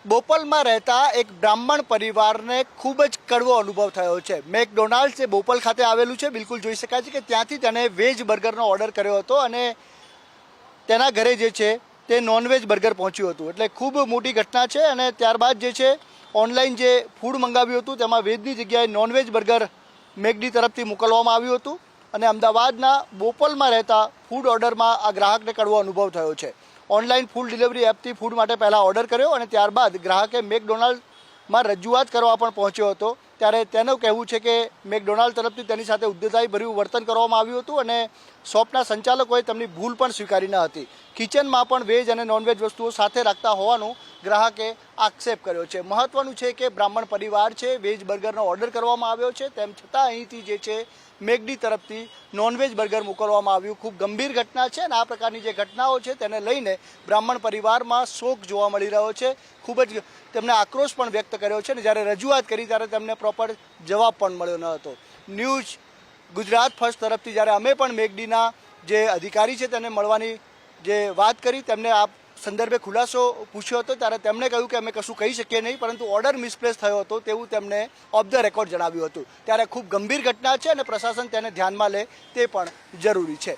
બોપલમાં રહેતા એક બ્રાહ્મણ પરિવારને ખૂબ જ કડવો અનુભવ થયો છે। મેકડોનાલ્ડ્સ જે બોપલ ખાતે આવેલું છે, બિલકુલ જોઈ શકાય છે કે ત્યાંથી તેને વેજ બર્ગરનો ઓર્ડર કર્યો હતો અને તેના ઘરે જે છે તે નોનવેજ બર્ગર પહોંચ્યું હતું। એટલે ખૂબ મોટી ઘટના છે અને ત્યારબાદ જે છે ઓનલાઈન જે ફૂડ મંગાવ્યું હતું તેમાં વેજની જગ્યાએ નોનવેજ બર્ગર મેકડી તરફથી મોકલવામાં આવ્યું હતું અને અમદાવાદના બોપલમાં રહેતા ફૂડ ઓર્ડરમાં આ ગ્રાહકને કડવો અનુભવ થયો છે। ઓનલાઈન ફૂડ ડિલિવરી એપથી ફૂડ માટે પહેલાં ઓર્ડર કર્યો અને ત્યારબાદ ગ્રાહકે મેકડોનાલ્ડમાં રજૂઆત કરવા પણ પહોંચ્યો હતો। ત્યારે તેનું કહેવું છે કે મેકડોનાલ્ડ તરફથી તેની સાથે ઉદ્ધતાઈભર્યું વર્તન કરવામાં આવ્યું હતું અને શોપના સંચાલકોએ તેમની ભૂલ પણ સ્વીકારી ન હતી। કિચનમાં પણ વેજ અને નોનવેજ વસ્તુઓ સાથે રાખતા હોવાનું ગ્રાહકે આક્ષેપ કર્યો છે। મહત્વનું છે કે બ્રાહ્મણ પરિવાર છે, વેજ બર્ગરનો ઓર્ડર કરવામાં આવ્યો છે, તેમ છતાં અહીંથી જે છે મેકડી તરફથી નોનવેજ બર્ગર મોકલવામાં આવ્યું। ખૂબ ગંભીર ઘટના છે અને આ પ્રકારની જે ઘટનાઓ છે તેને લઈને બ્રાહ્મણ પરિવારમાં શોક જોવા મળી રહ્યો છે। ખૂબ જ તેમણે આક્રોશ પણ વ્યક્ત કર્યો છે અને જ્યારે રજૂઆત કરી ત્યારે તેમને પ્રોપર જવાબ પણ મળ્યો ન હતો। ન્યૂઝ ગુજરાત ફર્સ્ટ તરફથી જ્યારે અમે પણ મેકડીના જે અધિકારી છે તેને મળવાની જે વાત કરી, તેમને આ સંદર્ભે ખુલાસો પૂછ્યો હતો ત્યારે તેમણે કહ્યું કે અમે કશું કહી શકીએ નહીં, પરંતુ ઓર્ડર મિસપ્લેસ થયો હતો તેવું તેમને ઓફ ધ રેકોર્ડ જણાવ્યું હતું। ત્યારે ખૂબ ગંભીર ઘટના છે અને પ્રશાસન તેને ધ્યાનમાં લે તે પણ જરૂરી છે।